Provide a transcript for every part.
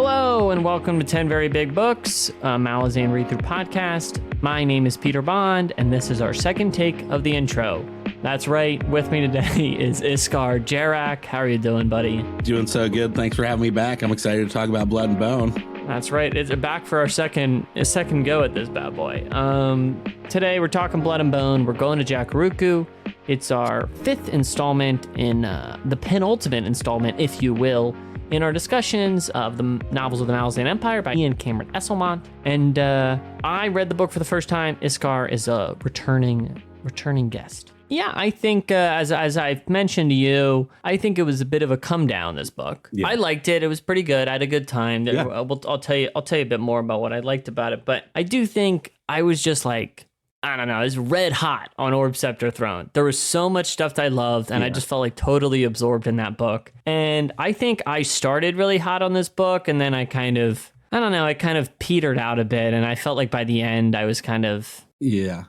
Hello and welcome to 10 Very Big Books, a Malazan Readthrough podcast. My name is Peter Bond, and this is our second take of the intro. That's right, with me today is ISKAR JARAK. How are you doing, buddy? Doing so good. Thanks for having me back. I'm excited to talk about Blood and Bone. That's right. It's back for our second go at this bad boy. Today we're talking Blood and Bone. We're going to Jacuruku. It's our fifth installment in the penultimate installment, if you will, in our discussions of the novels of the Malazan Empire by Ian Cameron Esselmont. And I read the book for the first time. ISKAR is a returning guest. Yeah, I think as I've mentioned to you, I think it was a bit of a come down, this book. Yeah. I liked it. It was pretty good. I had a good time. Yeah. I'll tell you a bit more about what I liked about it. But I do think I was just like, I don't know, I was red hot on Orb Scepter Throne. There was so much stuff that I loved, and I just felt like totally absorbed in that book. And I think I started really hot on this book, and then I kind of petered out a bit, and I felt like by the end I was kind of... I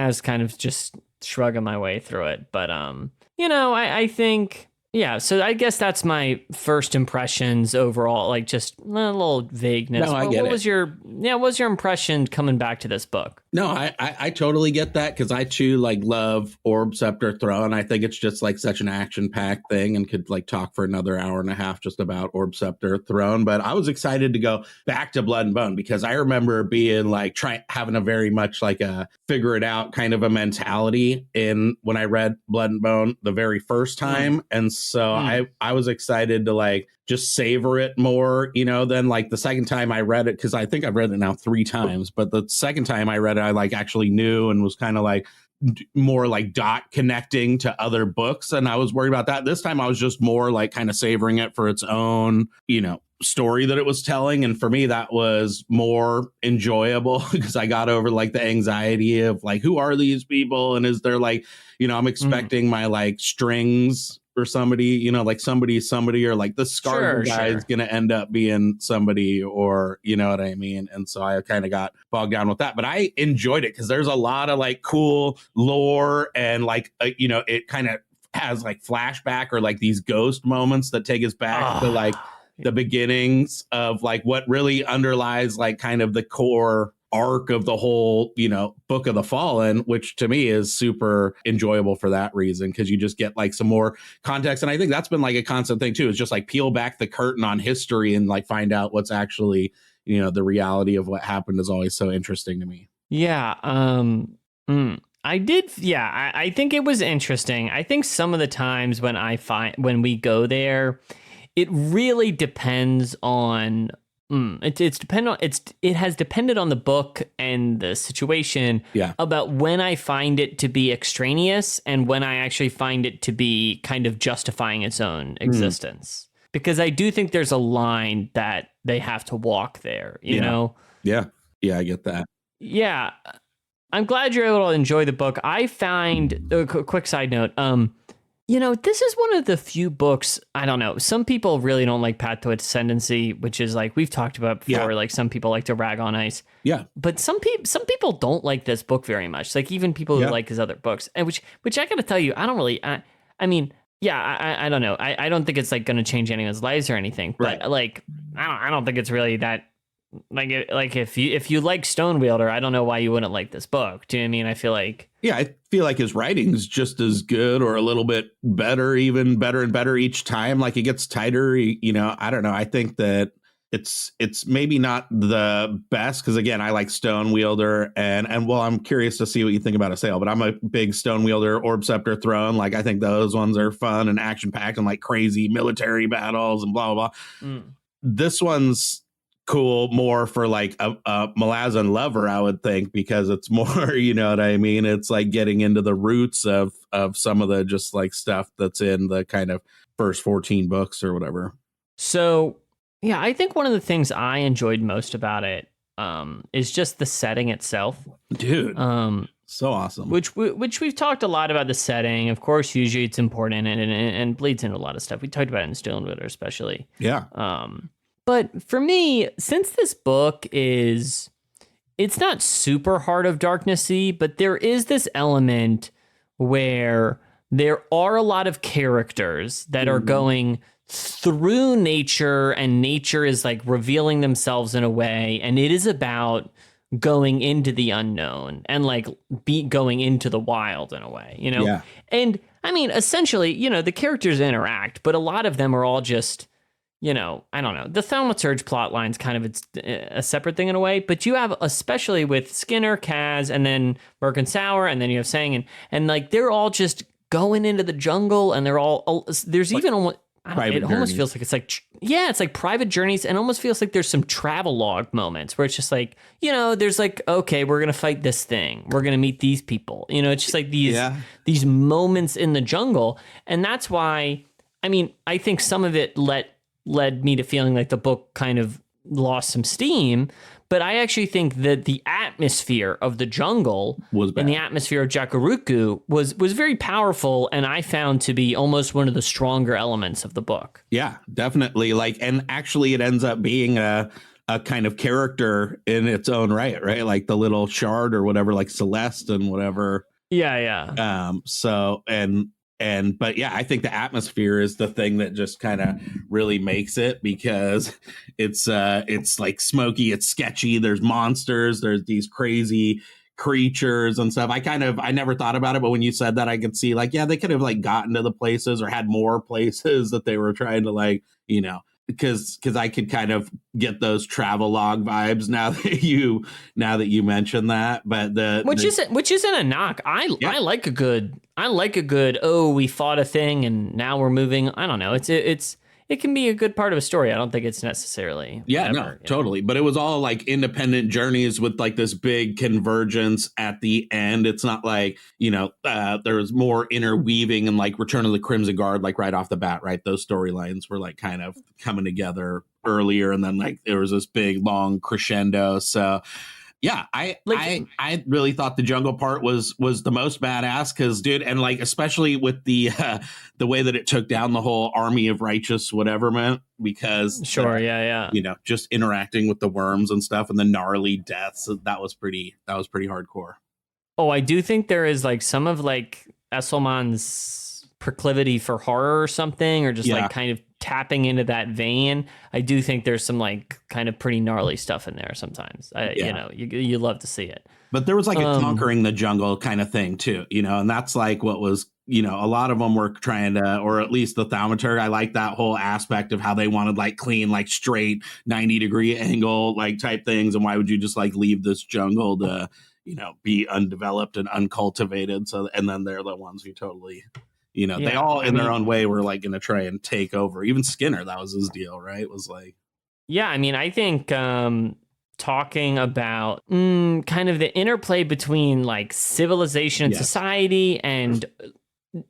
was kind of just shrugging my way through it. But, I think... Yeah, so I guess that's my first impressions overall, like just a little vagueness. No, I get it. What was your impression coming back to this book? No, I totally get that, because I too love Orb Scepter Throne. I think it's just like such an action-packed thing, and could talk for another hour and a half just about Orb Scepter Throne. But I was excited to go back to Blood and Bone, because I remember being having a very much like a figure it out kind of a mentality when I read Blood and Bone the very first time. And so I was excited to just savor it more, than the second time I read it, because I think I've read it now 3 times. But the second time I read it, I actually knew and was kind of more dot connecting to other books. And I was worried about that. This time I was just more kind of savoring it for its own, story that it was telling. And for me, that was more enjoyable, because I got over the anxiety of who are these people? And is there I'm expecting my strings or somebody, somebody, or the Scar guy is going to end up being somebody, or you know what I mean? And so I kind of got bogged down with that, but I enjoyed it because there's a lot of cool lore, and it kind of has flashback or these ghost moments that take us back to the beginnings of what really underlies kind of the core arc of the whole, Book of the Fallen, which to me is super enjoyable for that reason, because you just get some more context. And I think that's been a constant thing too, is just peel back the curtain on history and find out what's actually, the reality of what happened is always so interesting to me. Yeah. I did. Yeah, I think it was interesting. I think some of the times when we go there, it really depends on it has depended on the book and the situation about when I find it to be extraneous and when I actually find it to be kind of justifying its own existence. Because I do think there's a line that they have to walk there, you know? Yeah, I get that. Yeah. I'm glad you're able to enjoy the book. I find, a quick side note, this is one of the few books, I don't know, some people really don't like Path to Ascendancy, which is we've talked about before, some people like to rag on Ice. Yeah. But some people don't like this book very much, even people who like his other books, and which I gotta tell you, I don't really, I don't know. I don't think it's going to change anyone's lives or anything, but I don't think it's really that, if you like Stone Wielder, I don't know why you wouldn't like this book. Do you know what I mean? I feel like his writing is just as good or a little bit better, even better and better each time. It gets tighter, I don't know. I think that it's maybe not the best, because again, I like Stone Wielder, and I'm curious to see what you think about Assail, but I'm a big Stone Wielder, Orb Scepter Throne. I think those ones are fun and action packed and crazy military battles and blah blah blah. This one's cool more for a Malazan lover, I would think, because it's more, you know what I mean? It's getting into the roots of some of the just stuff that's in the kind of first 14 books or whatever. So yeah, I think one of the things I enjoyed most about it is just the setting itself. Dude. So awesome. Which we've talked a lot about the setting. Of course, usually it's important and bleeds into a lot of stuff. We talked about it in Stone Wielder especially. Yeah. But for me, since this book it's not super Heart of Darkness-y, but there is this element where there are a lot of characters that are going through nature, and nature is like revealing themselves in a way, and it is about going into the unknown and like going into the wild in a way, you know? Yeah. And I mean, essentially, you know, the characters interact, but a lot of them are all just, you know, I don't know. The Thaumaturgs plot line's kind of a separate thing in a way, but you have, especially with Skinner, Kaz, and then Burke and Sauer, and then you have Sang, and like they're all just going into the jungle, and they're all, there's even almost, it almost feels like it's like, yeah, it's like private journeys, and almost feels like there's some travelogue moments where it's just like, you know, there's like, okay, we're gonna fight this thing, we're gonna meet these people, you know, it's just like these moments in the jungle, and that's why, I mean, I think some of it led me to feeling like the book kind of lost some steam, but I actually think that the atmosphere of the jungle and the atmosphere of Jacuruku was very powerful, and I found to be almost one of the stronger elements of the book. Yeah, definitely. Like, and actually it ends up being a kind of character in its own right? Like the little shard or whatever, like Celeste and whatever. Yeah. But yeah, I think the atmosphere is the thing that just kind of really makes it, because it's like smoky, it's sketchy, there's monsters, there's these crazy creatures and stuff. I never thought about it, but when you said that, I could see like, yeah, they could have like gotten to the places or had more places that they were trying to like, you know, because I could kind of get those travelogue vibes now that you mentioned that. But which isn't a knock. I like a good oh, we fought a thing and now we're moving. I don't know. It can be a good part of a story. I don't think it's necessarily. Yeah, no, totally. But it was all like independent journeys with like this big convergence at the end. It's not like, you know, there was more interweaving and like Return of the Crimson Guard, like right off the bat, right? Those storylines were like kind of coming together earlier. And then like there was this big long crescendo. So yeah, I really thought the jungle part was the most badass, because dude, and like especially with the way that it took down the whole army of righteous whatever meant, because you know, just interacting with the worms and stuff and the gnarly deaths, that was pretty hardcore. Oh, I do think there is like some of like Esselman's proclivity for horror or something, or just like kind of tapping into that vein. I do think there's some like kind of pretty gnarly stuff in there sometimes. You know, you love to see it. But there was like a conquering the jungle kind of thing too, you know, and that's like what was, you know, a lot of them were trying to, or at least the Thaumaturg, I like that whole aspect of how they wanted like clean, like straight 90-degree angle, like type things. And why would you just like leave this jungle to, you know, be undeveloped and uncultivated? So, and then they're the ones who totally, you know, they all in their own way were like going to try and take over. Even Skinner, that was his deal, right? It was like, yeah, I mean, I think talking about kind of the interplay between like civilization and society and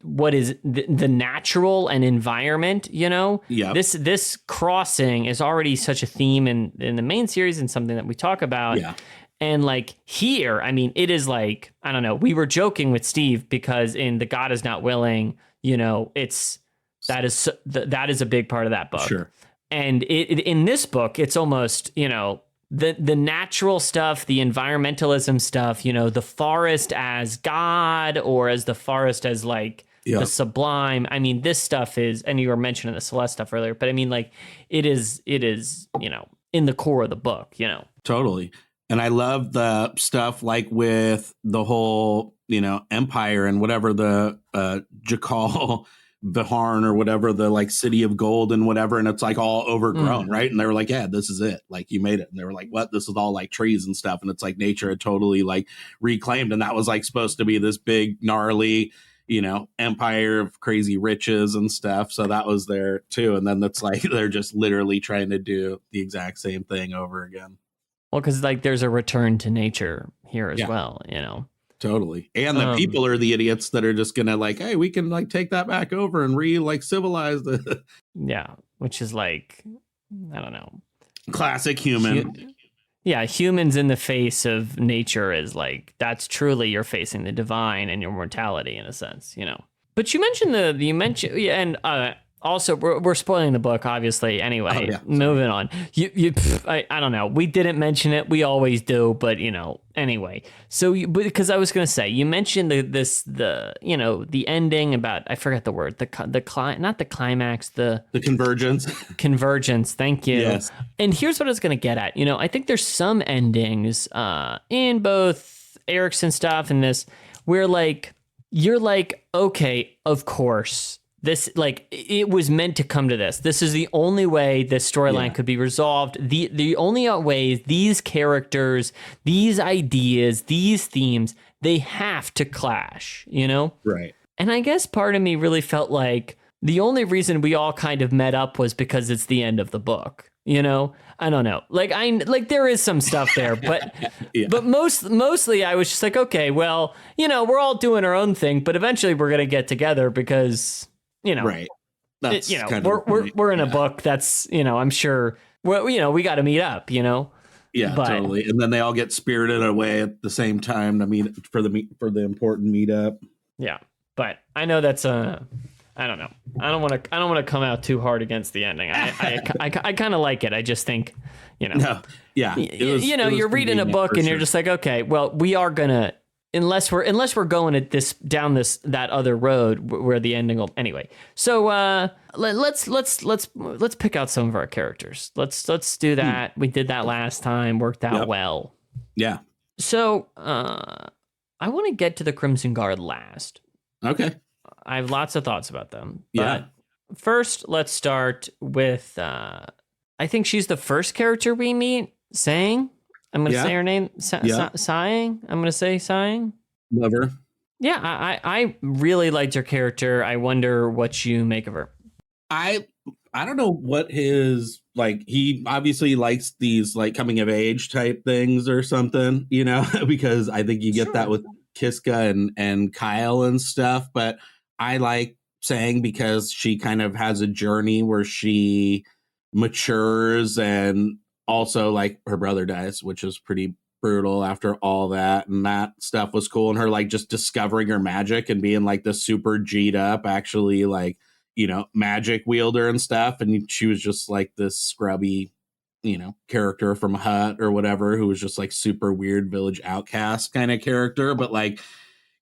what is the natural and environment, you know, this crossing is already such a theme in the main series and something that we talk about. Yeah. And like here, I mean, it is like, I don't know, we were joking with Steve because in The God Is Not Willing, you know, that is a big part of that book. Sure. And in this book, it's almost, you know, the natural stuff, the environmentalism stuff, you know, the forest as God, or as the forest as like the sublime. I mean, this stuff is, and you were mentioning the Celeste stuff earlier, but I mean, like it is, you know, in the core of the book, you know. Totally. And I love the stuff like with the whole, you know, empire and whatever the Jakal Viharn or whatever, the like city of gold and whatever. And it's like all overgrown, right? And they were like, yeah, this is it. Like you made it. And they were like, what? This is all like trees and stuff. And it's like nature had totally like reclaimed. And that was like supposed to be this big, gnarly, you know, empire of crazy riches and stuff. So that was there too. And then that's like, they're just literally trying to do the exact same thing over again. Well, because like there's a return to nature here as well, you know. Totally. And the people are the idiots that are just gonna like, hey, we can like take that back over and civilize the yeah, which is like, I don't know, classic human. Humans in the face of nature is like, that's truly you're facing the divine and your mortality in a sense, you know. But you mentioned and Also, we're spoiling the book, obviously. Anyway, moving on. I don't know. We didn't mention it. We always do, but anyway. So, because I was gonna say, you mentioned the ending about, I forgot the word, not the climax, the convergence. Convergence. Thank you. Yes. And here's what I was gonna get at. I think there's some endings in both Erikson stuff and this where like you're like, okay, of course. This, like, it was meant to come to this. This is the only way this storyline could be resolved. The only way these characters, these ideas, these themes, they have to clash, Right. And I guess part of me really felt like the only reason we all kind of met up was because it's the end of the book. I don't know. Like there is some stuff there, but but mostly I was just like, okay, well, we're all doing our own thing, but eventually we're gonna get together because. Right. That's we're in a book that's, I'm sure, we got to meet up, Yeah, totally. And then they all get spirited away at the same time to meet for the important meetup. Yeah. But I know that's I don't know. I don't want to come out too hard against the ending. I kind of like it. I just think, No. Yeah. You're reading a book and you're just like, okay, well, we are going to, unless we're going at down that other road where the ending will anyway. So let's pick out some of our characters. Let's do that. We did that last time. Worked out well. Yeah. So I want to get to the Crimson Guard last. Okay. I have lots of thoughts about them. Yeah. But first, let's start with I think she's the first character we meet. Saying. I'm going to say her name, Sighing. I'm going to say Sighing. Love her. Yeah, I really liked her character. I wonder what you make of her. I don't know what his, like, he obviously likes these, like, coming of age type things or something, because I think you get that with Kiska and Kyle and stuff. But I like Sang because she kind of has a journey where she matures, and also, like, her brother dies, which is pretty brutal after all that. And that stuff was cool. And her, like, just discovering her magic and being, like, the super G'd up, actually, like, magic wielder and stuff. And she was just, like, this scrubby, character from Hut or whatever, who was just, like, super weird village outcast kind of character. But, like,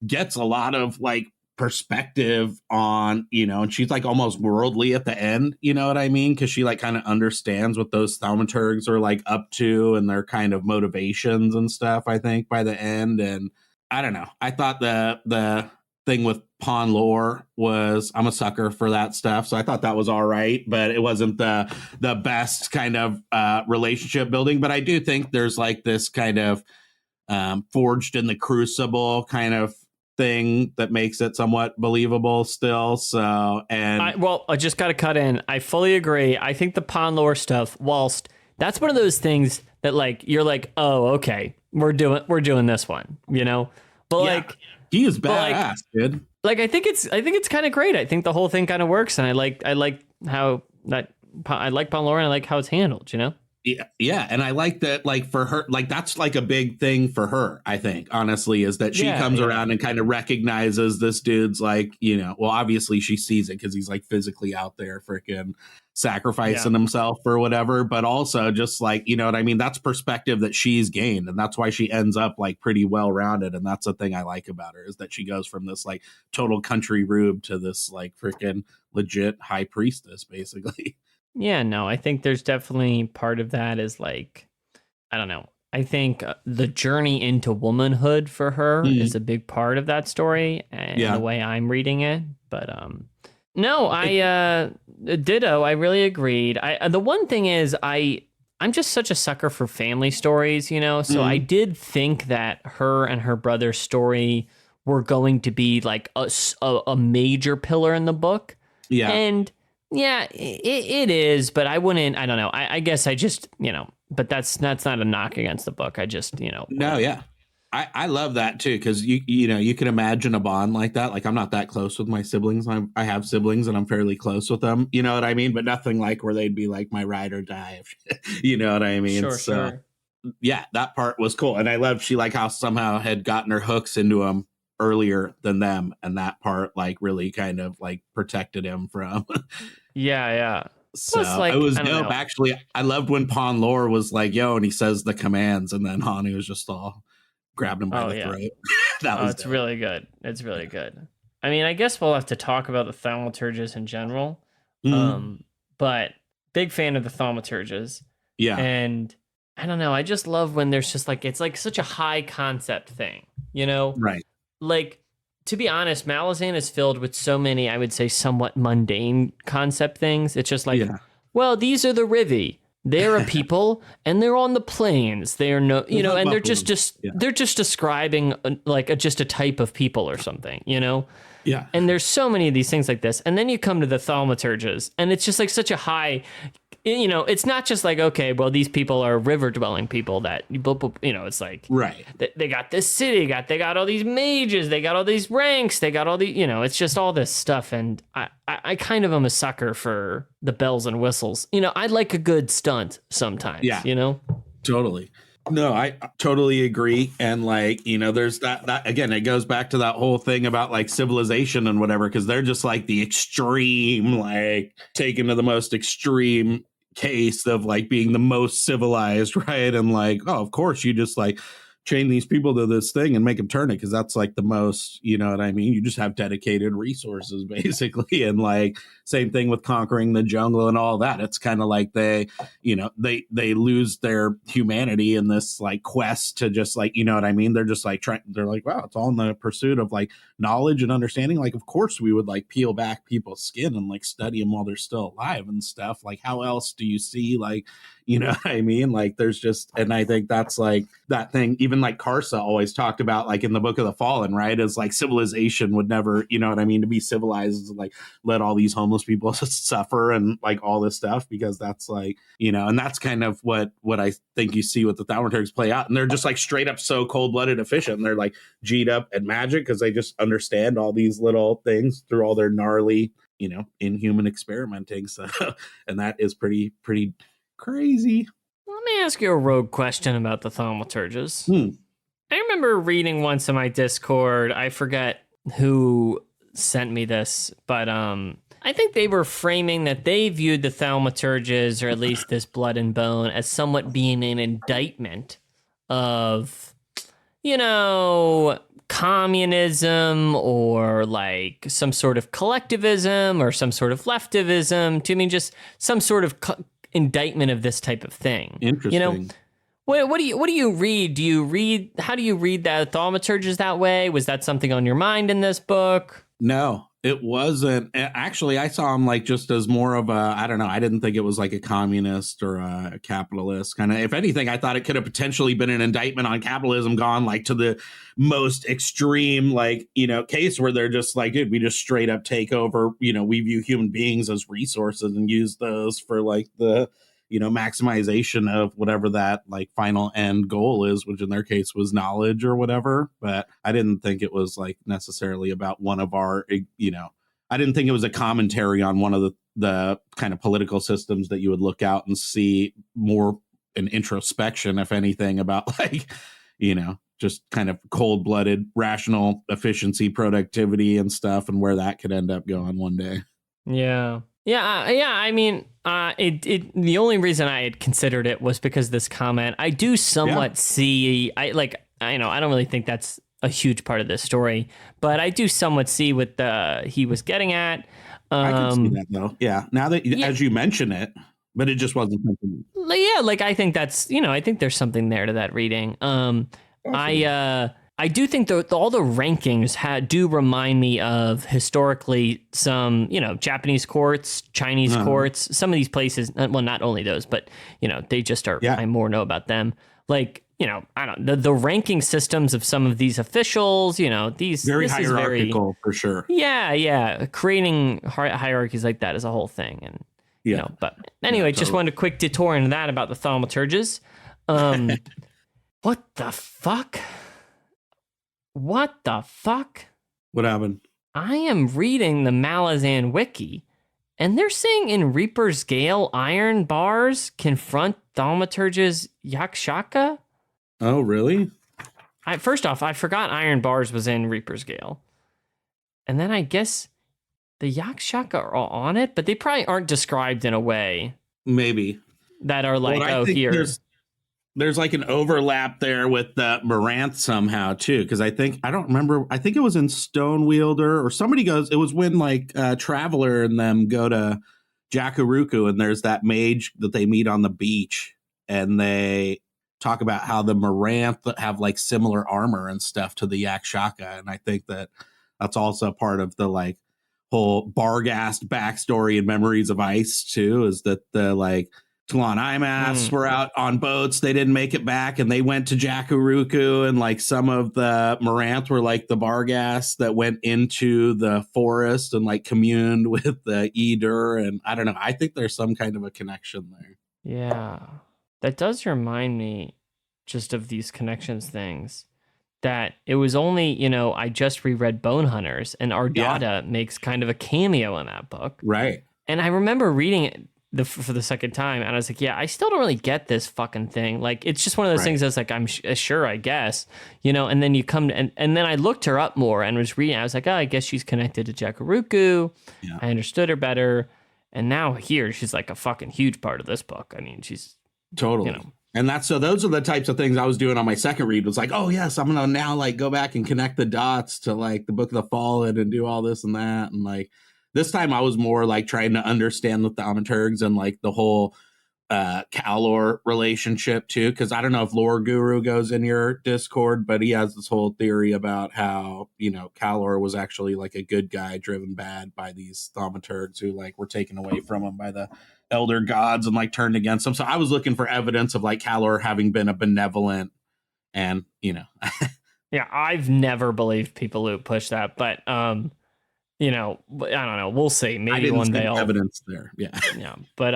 gets a lot of, like, perspective on, and she's like almost worldly at the end, you know what I mean? Because she like kind of understands what those Thaumaturgs are like up to and their kind of motivations and stuff, I think, by the end. And I don't know. I thought the thing with pawn lore was, I'm a sucker for that stuff, so I thought that was all right, but it wasn't the best kind of relationship building. But I do think there's like this kind of forged in the crucible kind of thing that makes it somewhat believable still. So, and I just got to cut in. I fully agree. I think the pawn lore stuff, whilst that's one of those things that like you're like, oh, okay, we're doing this one, but like he is badass, dude. Like I think it's kind of great. I think the whole thing kind of works, and I like how that I like pawn lore, and I like how it's handled. Yeah, and I like that, like, for her, like, that's like a big thing for her, I think, honestly, is that she comes around and kind of recognizes this dude's, like, well, obviously she sees it because he's like physically out there freaking sacrificing himself or whatever, but also just like, you know what I mean, that's perspective that she's gained, and that's why she ends up like pretty well rounded. And that's the thing I like about her, is that she goes from this like total country rube to this like freaking legit high priestess, basically. Yeah, no, I think there's definitely part of that is like, I don't know. I think the journey into womanhood for her is a big part of that story and the way I'm reading it. But no, I ditto. I really agreed. The one thing is I'm just such a sucker for family stories, so I did think that her and her brother's story were going to be like a major pillar in the book. Yeah. And yeah, it is, but I wouldn't, I don't know. I guess I just, but that's not a knock against the book. I just, No, yeah. I love that too, because you can imagine a bond like that. Like, I'm not that close with my siblings. I have siblings and I'm fairly close with them. You know what I mean? But nothing like where they'd be like my ride or die. You know what I mean? Sure. Yeah, that part was cool. And I loved she like how somehow had gotten her hooks into him earlier than them, and that part like really kind of like protected him from Yeah. So Plus, like, it was I don't dope. know. Actually, I loved when Pon Lore was like, yo, and he says the commands, and then Hani was just all grabbed him by Oh the yeah. throat. That Oh, was it's dope. really good. It's really good. I mean, I guess we'll have to talk about the thaumaturges in general. Mhm. Um, but big fan of the thaumaturges. Yeah. And I don't know, I just love when there's just like it's like such a high concept thing, you know? Right. Like, to be honest, Malazan is filled with so many, I would say, somewhat mundane concept things. It's just like, Yeah. well, these are the Rivi. They're a people, and they're on the plains. They are no, They're not and they're buffalo. just Yeah. they're just describing just a type of people or something, you know. Yeah. And there's so many of these things like this, and then you come to the thaumaturges, and it's just like such a high, it's not just like, okay, well, these people are river dwelling people that, it's like, Right. they got this city, they got all these mages, they got all these ranks, they got all the, it's just all this stuff. And I kind of am a sucker for the bells and whistles. I like a good stunt sometimes, Yeah. Totally. No, I totally agree. And like, there's that again, it goes back to that whole thing about like civilization and whatever, because they're just like the extreme, like taken to the most extreme case of like being the most civilized, right? And like, oh, of course, you just like chain these people to this thing and make them turn it because that's like the most, you know what I mean? You just have dedicated resources basically. And like, same thing with conquering the jungle and all that. It's kind of like they lose their humanity in this like quest to just like, you know what I mean? They're just like they're like, wow, it's all in the pursuit of like knowledge and understanding. Like, of course we would like peel back people's skin and like study them while they're still alive and stuff. Like, how else do you see like, you know what I mean? Like there's just, and I think that's like that thing, even like Karsa always talked about like in the Book of the Fallen, right? Is like civilization would never, you know what I mean? To be civilized is like let all these homeless people suffer and like all this stuff, because that's like, and that's kind of what I think you see with the Thaumaturgs play out. And they're just like straight up so cold-blooded efficient. And they're like G'd up at magic because they just understand all these little things through all their gnarly, inhuman experimenting. So, and that is pretty crazy. Let me ask you a rogue question about the thaumaturges. Hmm. I remember reading once in my Discord, I forget who sent me this, but I think they were framing that they viewed the thaumaturges, or at least this blood and bone, as somewhat being an indictment of, communism or like some sort of collectivism or some sort of leftivism. Just some sort of indictment of this type of thing. Interesting. What do you read? How do you read that thaumaturges that way? Was that something on your mind in this book? No, it wasn't. Actually, I saw him like just as more of a, I don't know, I didn't think it was like a communist or a capitalist kind of. If anything, I thought it could have potentially been an indictment on capitalism gone like to the most extreme, like, case where they're just like, dude, we just straight up take over, we view human beings as resources and use those for like the, maximization of whatever that like final end goal is, which in their case was knowledge or whatever. But I didn't think it was like necessarily about one of our, I didn't think it was a commentary on one of the kind of political systems that you would look out and see more an introspection, if anything, about like, just kind of cold-blooded, rational efficiency, productivity and stuff, and where that could end up going one day. Yeah. I mean, the only reason I had considered it was because this comment. I do somewhat see. I don't really think that's a huge part of this story, but I do somewhat see what he was getting at. I can see that though. Yeah. Now that as you mention it, but it just wasn't something. Yeah, like I think that's I think there's something there to that reading. I do think all the rankings do remind me of historically some, Japanese courts, Chinese courts, some of these places. Well, not only those, but, they just are, I more know about them. Like, I don't know, the ranking systems of some of these officials, these very hierarchical for sure. Yeah. Creating hierarchies like that is a whole thing. And, but anyway, just wanted a quick detour into that about the thaumaturges. What the fuck? What the fuck? What happened? I am reading the Malazan wiki, and they're saying in Reaper's Gale, iron bars confront Thaumaturge's Yakshaka? Oh, really? First off, I forgot iron bars was in Reaper's Gale. And then I guess the Yakshaka are on it, but they probably aren't described in a way Maybe that are like, I oh, think here. there's like an overlap there with the Moranth somehow too, because I don't remember. I think it was in Stonewielder or somebody goes. It was when like Traveler and them go to Jacuruku, and there's that mage that they meet on the beach, and they talk about how the Moranth have like similar armor and stuff to the Yakshaka, and I think that's also part of the like whole Barghast backstory and Memories of Ice too. Is that the like Tlan Imas were out on boats. They didn't make it back, and they went to Jacuruku, and like some of the Moranth were like the Barghast that went into the forest and like communed with the Edur. And I don't know. I think there's some kind of a connection there. Yeah. That does remind me just of these connections things. That it was only, I just reread Bone Hunters, and Ardata makes kind of a cameo in that book. Right. And I remember reading it for the second time, and I was like, yeah, I still don't really get this fucking thing. Like, it's just one of those things that's like, I'm sure, I guess, and then you come to, and then I looked her up more and was reading. I was like, oh, I guess she's connected to Jacuruku. Yeah. I understood her better. And now here, she's like a fucking huge part of this book. I mean, she's totally. And those are the types of things I was doing on my second read. Was like, oh yes, I'm gonna now like go back and connect the dots to like the Book of the Fallen and do all this and that. And like this time I was more like trying to understand the Thaumaturgs and like the whole Kalor relationship too. Cause I don't know if Lore Guru goes in your Discord, but he has this whole theory about how, Kalor was actually like a good guy driven bad by these Thaumaturgs who like were taken away from him by the elder gods and like turned against them. So I was looking for evidence of like Kalor having been a benevolent and, Yeah, I've never believed people who push that, but I don't know. We'll see. Maybe one day I'll evidence there. Yeah. Yeah. But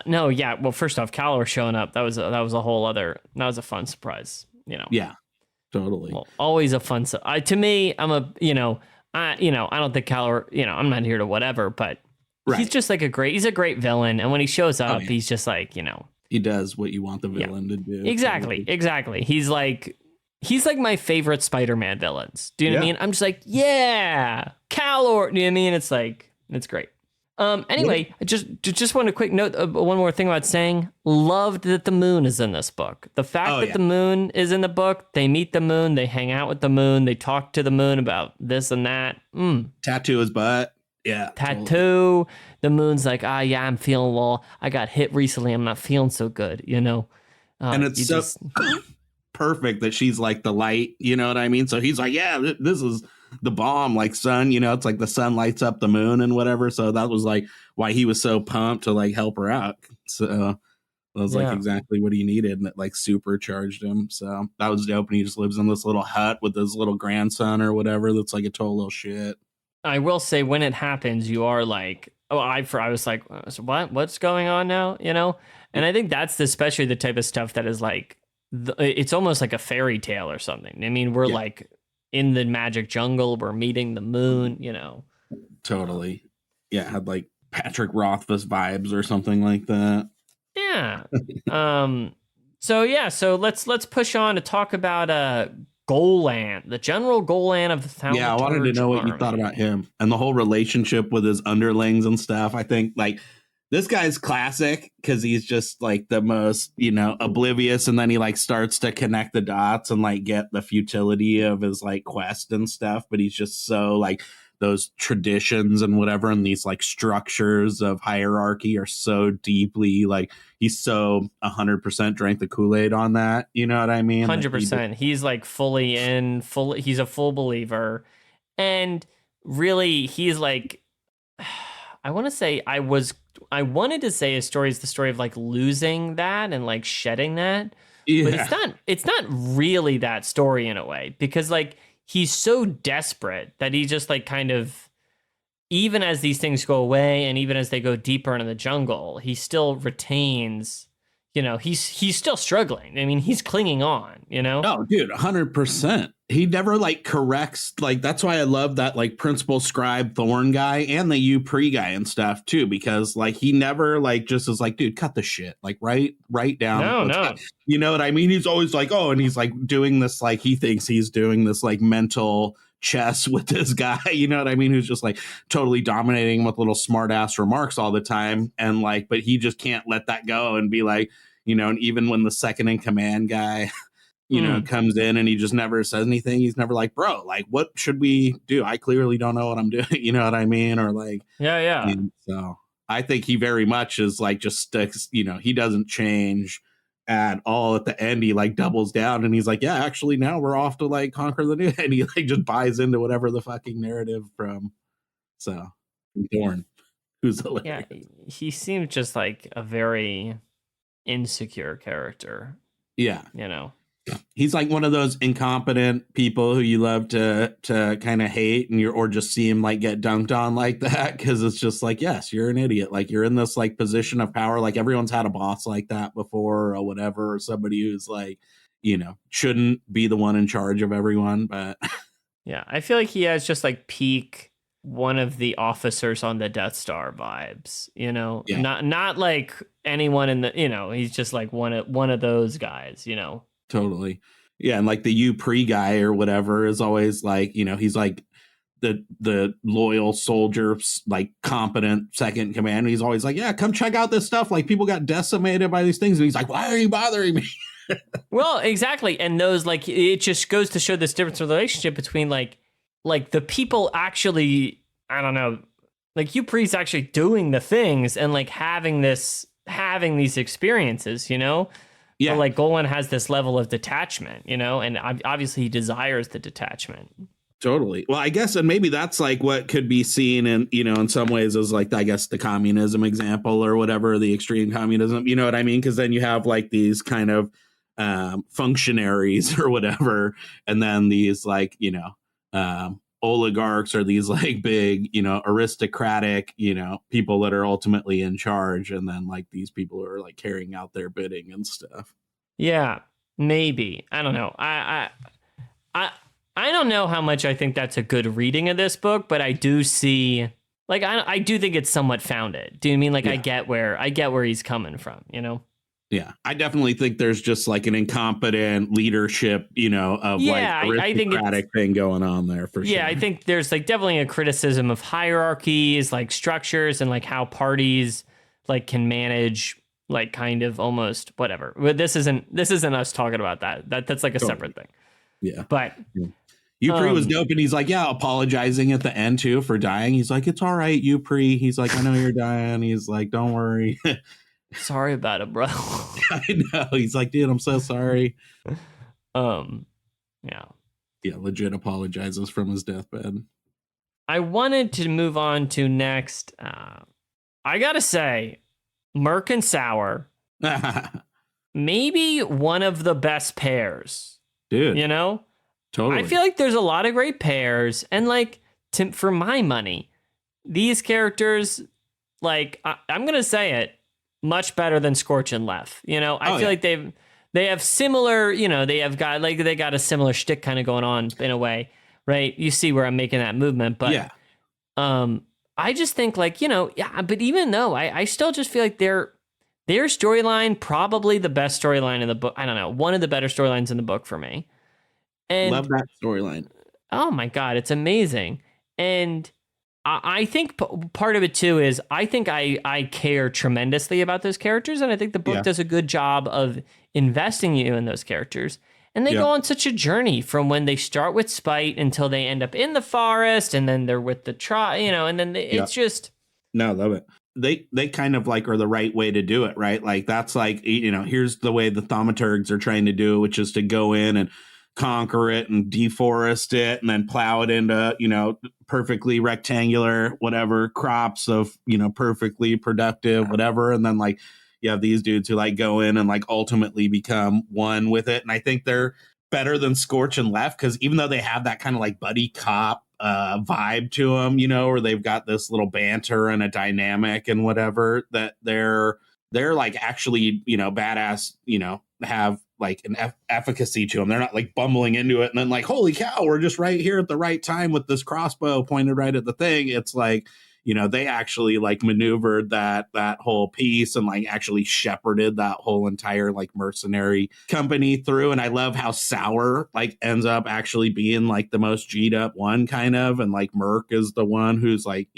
no, yeah. Well, first off, Kalor showing up, that was a whole other, that was a fun surprise, Yeah. Totally. Well, always a fun to me, I'm a, I don't think Kalor, I'm not here to whatever, but he's just like he's a great villain, and when he shows up, he's just like, he does what you want the villain to do. Exactly. He's like my favorite Spider-Man villains. Do you know what I mean? I'm just like, yeah, Kalor. Do you know what I mean? It's like, it's great. Anyway, I just want a quick note of one more thing about saying, loved that the moon is in this book. The fact that the moon is in the book, they meet the moon, they hang out with the moon, they talk to the moon about this and that. Tattoo his butt. Yeah. Tattoo. Totally. The moon's like, yeah, I'm feeling well. I got hit recently. I'm not feeling so good, and it's so perfect that she's like the light, you know what I mean? So he's like, yeah, this is the bomb, like sun, it's like the sun lights up the moon and whatever. So that was like why he was so pumped to like help her out. So that was like exactly what he needed, and it like supercharged him. So that was dope. And he just lives in this little hut with his little grandson or whatever that's like a total little shit. I will say, when it happens, you are like, I was like, what's going on now? And I think that's especially the type of stuff that is like, it's almost like a fairy tale or something. I mean, we're like in the magic jungle, we're meeting the moon, Totally. Yeah. Had like Patrick Rothfuss vibes or something like that. Yeah. So let's push on to talk about, Golan, the General Golan of the Thaumaturgs. Yeah, I wanted to know what you thought about him and the whole relationship with his underlings and stuff. I think like this guy's classic because he's just like the most, oblivious, and then he like starts to connect the dots and like get the futility of his like quest and stuff. But he's just so like those traditions and whatever, and these like structures of hierarchy are so deeply like he's so 100% drank the Kool-Aid on that. You know what I mean? 100%. He's like fully in, he's a full believer. And really, he's like, I wanted to say his story is the story of like losing that and like shedding that. Yeah. But it's not really that story in a way, because like he's so desperate that he just like kind of, even as these things go away and even as they go deeper into the jungle, he still retains, he's still struggling. I mean, he's clinging on, Oh, dude, 100%. He never like corrects. Like, that's why I love that like principal scribe Thorn guy and the Upre guy and stuff too, because like he never like just is like, dude, cut the shit. Like write down. No. You know what I mean? He's always like, oh, and he's like doing this, like he thinks he's doing this like mental chess with this guy, you know what I mean, who's just like totally dominating with little smart ass remarks all the time, and like, but he just can't let that go and be like, you know, and even when the second in command guy you know, comes in and he just never says anything. He's never like, bro, like, what should we do? I clearly don't know what I'm doing. You know what I mean? Or like, Yeah. So I think he very much is like, just sticks, you know, he doesn't change at all. At the end, he like doubles down and he's like, yeah, actually now we're off to like conquer the new, and he like just buys into whatever the fucking narrative from Dorn, who's hilarious. Yeah, he seemed just like a very insecure character. Yeah. You know? He's like one of those incompetent people who you love to kind of hate, and or just see him like get dunked on like that, because it's just like, yes, you're an idiot. Like, you're in this like position of power. Like, everyone's had a boss like that before or whatever, or somebody who's like, you know, shouldn't be the one in charge of everyone. But yeah, I feel like he has just like peak one of the officers on the Death Star vibes, you know, not like anyone in the, you know, he's just like one of those guys, you know. Totally. Yeah. And like the Pre guy or whatever is always like, you know, he's like the loyal soldier, like competent second in command. He's always like, yeah, come check out this stuff. Like, people got decimated by these things. And he's like, why are you bothering me? Well, exactly. And those, like, it just goes to show this difference in the relationship between like the people actually, I don't know, like Pre's actually doing the things and like having these experiences, you know? Yeah. But like Golan has this level of detachment, you know, and obviously he desires the detachment. Totally. Well, I guess, and maybe that's like what could be seen in, you know, in some ways as like, I guess, the communism example or whatever, the extreme communism, you know what I mean? Because then you have like these kind of functionaries or whatever, and then these like, you know, oligarchs or these like big, you know, aristocratic, you know, people that are ultimately in charge, and then like these people who are like carrying out their bidding and stuff. Yeah, maybe. I don't know. I don't know how much I think that's a good reading of this book, but I do see, like, I do think it's somewhat founded. Do you mean like, yeah. I get where he's coming from, you know? Yeah, I definitely think there's just like an incompetent leadership, you know, of like aristocratic thing going on there for sure. Yeah, I think there's like definitely a criticism of hierarchies, like structures, and like how parties like can manage like kind of almost whatever. But this isn't us talking about that. That's like a separate thing. Yeah, but Pre was dope, and he's like, yeah, apologizing at the end too for dying. He's like, it's all right, Pre. He's like, I know you're dying. He's like, don't worry. Sorry about it, bro. I know. He's like, dude, I'm so sorry. Yeah, legit apologizes from his deathbed. I wanted to move on to next. I gotta say, Merc and Sour, maybe one of the best pairs, dude. You know, totally. I feel like there's a lot of great pairs, and like, for my money, these characters, like, I'm gonna say it, much better than Scorch and Lef. You know, I feel like they have similar, you know, they got a similar shtick kind of going on in a way, right? You see where I'm making that movement, but yeah. I just think like, you know, yeah, but even though I still just feel like their storyline, probably the best storyline in the book. I don't know, one of the better storylines in the book for me. And love that storyline. Oh my God, it's amazing. And I think part of it too is I think I care tremendously about those characters, and I think the book does a good job of investing you in those characters. And they go on such a journey from when they start with spite until they end up in the forest, and then they're with the tribe, you know, and then it's just. No, I love it. They kind of like are the right way to do it, right? Like, that's like, you know, here's the way the Thaumaturgs are trying to do, which is to go in and conquer it and deforest it and then plow it into, you know, perfectly rectangular, whatever, crops of, you know, perfectly productive, whatever. And then like, you have these dudes who like go in and like ultimately become one with it. And I think they're better than Scorch and Lef, because even though they have that kind of like buddy cop vibe to them, you know, or they've got this little banter and a dynamic and whatever, that they're like actually, you know, badass, you know, have like an efficacy to them. They're not like bumbling into it and then like, holy cow, we're just right here at the right time with this crossbow pointed right at the thing. It's like, they actually like maneuvered that whole piece and like actually shepherded that whole entire like mercenary company through. And I love how Sour like ends up actually being like the most G'd up one kind of, and like Merc is the one who's like,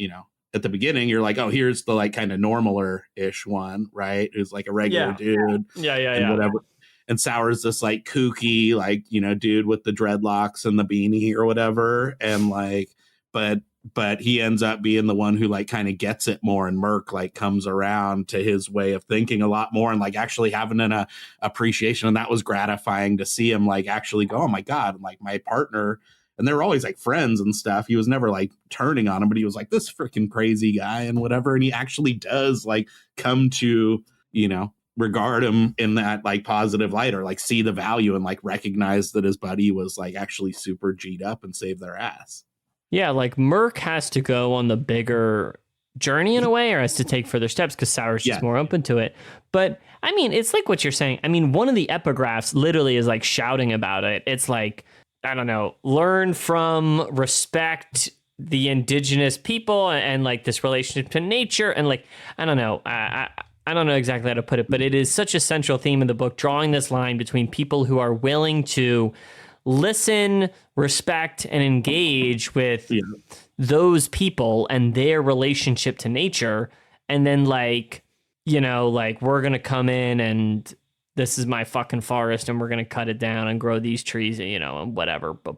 at the beginning you're like, oh, here's the like kind of normaler ish one, right? Who's like a regular dude. Yeah. Whatever. And Sour's this like kooky, like, dude with the dreadlocks and the beanie or whatever. And like, but he ends up being the one who like kind of gets it more, and Merc like comes around to his way of thinking a lot more and like actually having an appreciation. And that was gratifying to see him like actually go, oh my God, like my partner. And they were always like friends and stuff. He was never like turning on him, but he was like this freaking crazy guy and whatever. And he actually does like come to, regard him in that like positive light, or like see the value and like recognize that his buddy was like actually super G'd up and saved their ass. Yeah, like Merc has to go on the bigger journey in a way, or has to take further steps because Sour's just more open to it. But I mean, it's like what you're saying. I mean, one of the epigraphs literally is like shouting about it. It's like, I don't know, learn from, respect the indigenous people and like this relationship to nature. And like, I don't know, I don't know exactly how to put it, but it is such a central theme in the book, drawing this line between people who are willing to listen, respect, and engage with those people and their relationship to nature. And then like, like we're going to come in and this is my fucking forest and we're going to cut it down and grow these trees, and whatever, but.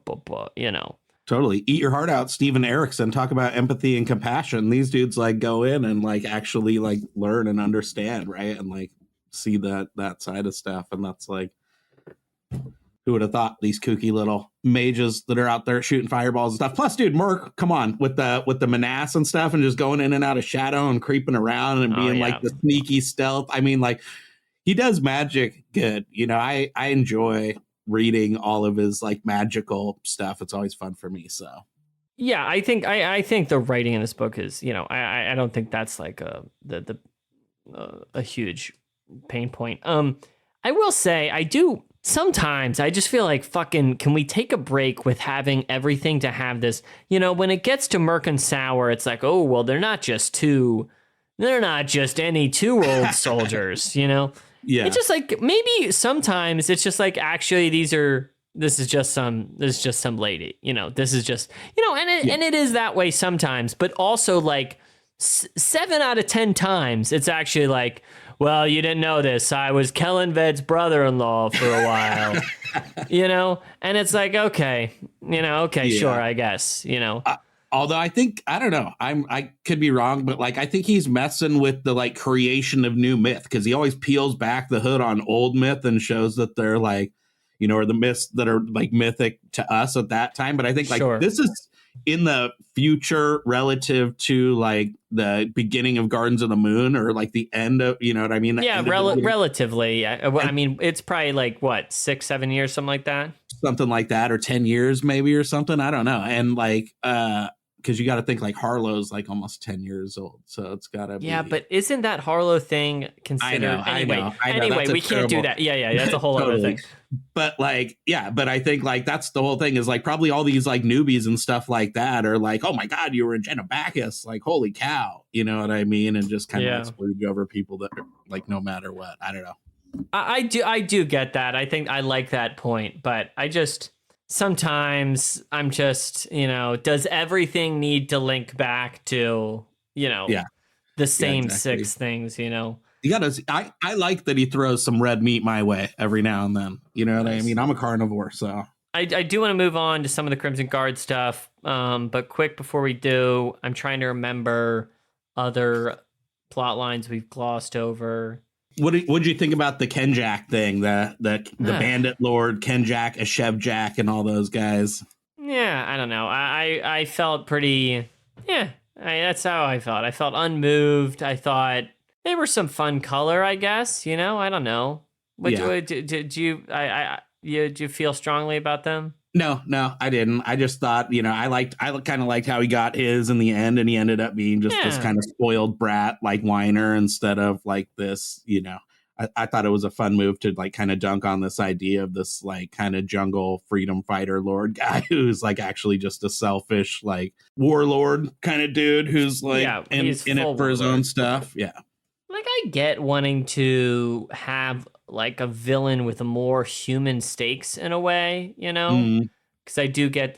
Totally. Eat your heart out, Steven Erikson. Talk about empathy and compassion. These dudes like go in and like actually like learn and understand, right? And like see that side of stuff. And that's like, who would have thought, these kooky little mages that are out there shooting fireballs and stuff. Plus, dude, Merc, come on, with the menace and stuff, and just going in and out of shadow and creeping around and being like the sneaky stealth. I mean, like he does magic good. I enjoy reading all of his like magical stuff. It's always fun for me. So yeah, I think the writing in this book is, I don't think that's like a huge pain point. I will say sometimes I just feel like fucking, can we take a break with having everything to have this, when it gets to Merc and Sour, it's like, oh, well, they're not just any two old soldiers, Yeah. It's just like, maybe sometimes it's just like, actually, this is just some lady, this is just, and it is that way sometimes, but also like 7 out of 10 times, it's actually like, well, you didn't know this, I was Kellenved's brother-in-law for a while, and it's like, okay, sure, I guess, Although I think, I don't know, I could be wrong, but like I think he's messing with the like creation of new myth, because he always peels back the hood on old myth and shows that they're like, or the myths that are like mythic to us at that time. But I think like this is in the future relative to like the beginning of Gardens of the Moon, or like the end of, you know what I mean? Yeah, relatively. I mean, it's probably like what, 6-7 years, something like that. Something like that, or 10 years maybe, or something. I don't know. And like, because you got to think like Harlow's like almost 10 years old, so it's got to be. Yeah, but isn't that Harlow thing considered? I know. Anyway, we can't do that. Yeah, that's a whole other thing. But like, yeah, but I think like that's the whole thing, is like probably all these like newbies and stuff like that are like, oh my God, you were in Genobacchus, like holy cow, you know what I mean? And just kind of splurge over people that are like, no matter what. I don't know. I do get that. I think I like that point, but I just. Sometimes I'm just, does everything need to link back to, the same 6 things, You gotta, I like that he throws some red meat my way every now and then. You know what I mean? I'm a carnivore, so. I do want to move on to some of the Crimson Guard stuff, but quick before we do, I'm trying to remember other plot lines we've glossed over. What'd you think about the Kenjack thing? The Bandit Lord, Kenjack, Ashevjack, and all those guys? Yeah, I don't know. I felt pretty. Yeah, that's how I felt. I felt unmoved. I thought they were some fun color, I guess. I don't know. Did you feel strongly about them? No, I didn't. I just thought, I kind of liked how he got his in the end, and he ended up being just this kind of spoiled brat, like whiner, instead of like this, I thought it was a fun move to like kind of dunk on this idea of this like kind of jungle freedom fighter lord guy who's like actually just a selfish like warlord kind of dude who's like in it for his own stuff. Yeah. Like, I get wanting to have like a villain with more human stakes in a way, you know? Because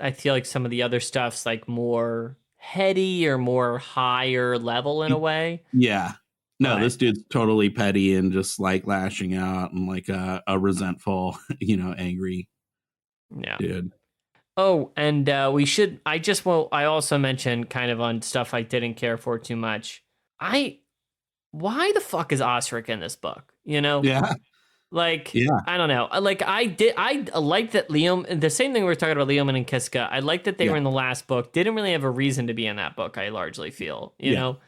I feel like some of the other stuff's like more heady or more higher level in a way. Yeah. No, this dude's totally petty and just like lashing out and like a resentful, you know, angry dude. Oh, and I also mentioned kind of on stuff I didn't care for too much. Why the fuck is Osric in this book? You know? Yeah. Like, I don't know. Like, I like that Liam, the same thing we were talking about Leoman and Kiska. I like that they were in the last book. Didn't really have a reason to be in that book, I largely feel, you know?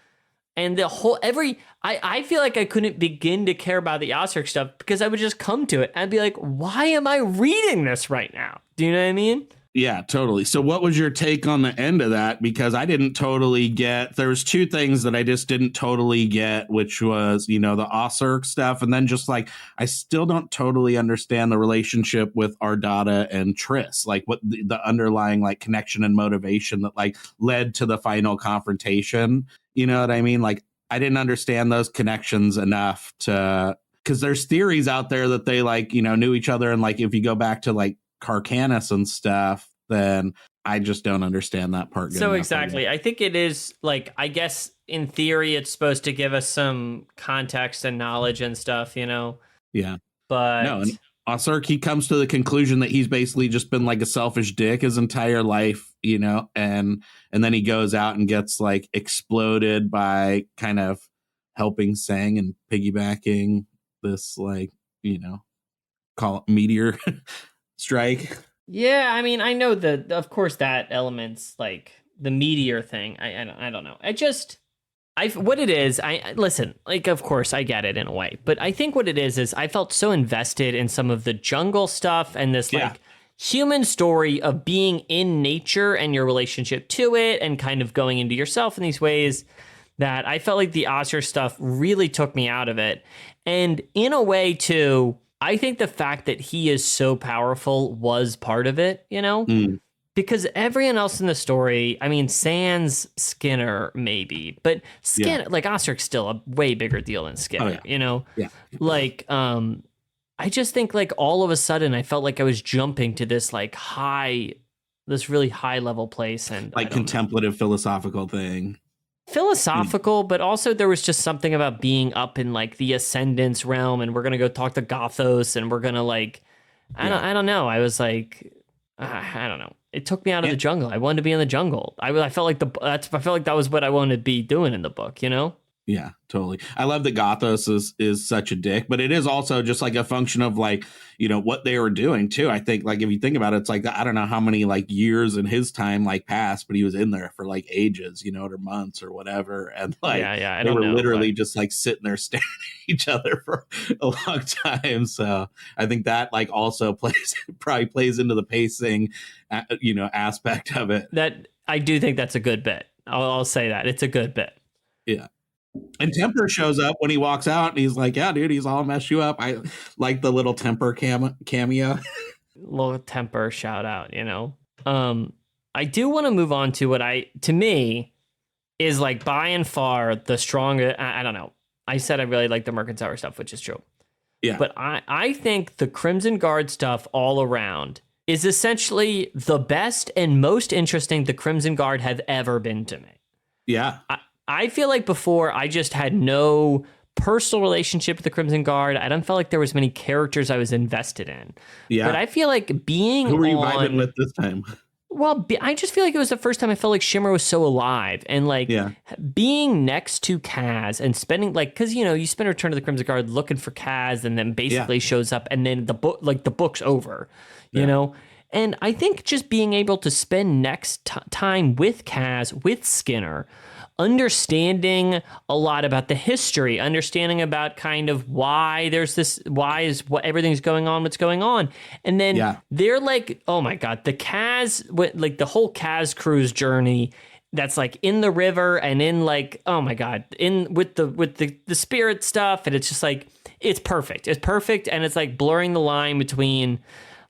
And the whole, I feel like I couldn't begin to care about the Osric stuff because I would just come to it and be like, why am I reading this right now? Do you know what I mean? Yeah, totally. So what was your take on the end of that? Because I didn't totally get, there was two things that I just didn't totally get, which was, you know, the Osric stuff. And then just like, I still don't totally understand the relationship with Ardata and Triss, like what the underlying like connection and motivation that like led to the final confrontation. You know what I mean? Like, I didn't understand those connections enough to, because there's theories out there that they like, you know, knew each other. And like, if you go back to like Carcanis and stuff, then I just don't understand that part. So exactly. I think it is like, I guess in theory, it's supposed to give us some context and knowledge and stuff, you know? Yeah. But no, and Osric, he comes to the conclusion that he's basically just been like a selfish dick his entire life, you know, and then he goes out and gets like exploded by kind of helping Sang and piggybacking this like, you know, call it meteor strike. Yeah, I mean, I know that, of course, that element's like the meteor thing. I don't know. What it is, listen, like, of course, I get it in a way, but I think what it is I felt so invested in some of the jungle stuff and this like human story of being in nature and your relationship to it and kind of going into yourself in these ways that I felt like the Oscar stuff really took me out of it. And in a way, too, I think the fact that he is so powerful was part of it, you know? Because everyone else in the story, I mean, sans Skinner, maybe, but Skinner, like Ostric's still a way bigger deal than Skinner, you know? Yeah. Like, I just think like all of a sudden I felt like I was jumping to this like this really high level place and like contemplative philosophical thing. Philosophical, but also there was just something about being up in like the Ascendance realm, and we're gonna go talk to Gothos, and we're gonna like, I don't know. I was like, I don't know. It took me out of the jungle. I wanted to be in the jungle. I felt like that was what I wanted to be doing in the book, you know? Yeah, totally. I love that Gothos is such a dick, but it is also just like a function of like, you know, what they were doing too. I think like if you think about it, it's like, I don't know how many like years in his time like passed, but he was in there for like ages, you know, or months or whatever. And like, they were literally just like sitting there staring at each other for a long time. So I think that like also probably plays into the pacing, you know, aspect of it. That I do think that's a good bit. I'll say that it's a good bit. Yeah. And Temper shows up when he walks out and he's like, yeah, dude, he's all messed you up. I like the little Temper cameo. Little Temper shout out, you know? I do want to move on to what to me is like by and far the strongest. I don't know. I said I really like the Mercantile stuff, which is true. Yeah. But I think the Crimson Guard stuff all around is essentially the best and most interesting the Crimson Guard have ever been to me. Yeah. I feel like before I just had no personal relationship with the Crimson Guard. I don't feel like there was many characters I was invested in. Yeah. But I feel like being Who were you vibing with this time? Well, I just feel like it was the first time I felt like Shimmer was so alive and like being next to Kaz and spending like, cause you know, you spend Return to the Crimson Guard looking for Kaz and then basically shows up and then the book's over, you know? And I think just being able to spend next time with Kaz, with Skinner, understanding a lot about the history, understanding about kind of why there's this, why is what everything's going on, what's going on. And then they're like, oh my God, the Kaz, like the whole Kaz cruise journey that's like in the river and in like, oh my God, in with the spirit stuff. And it's just like, it's perfect. It's perfect, and it's like blurring the line between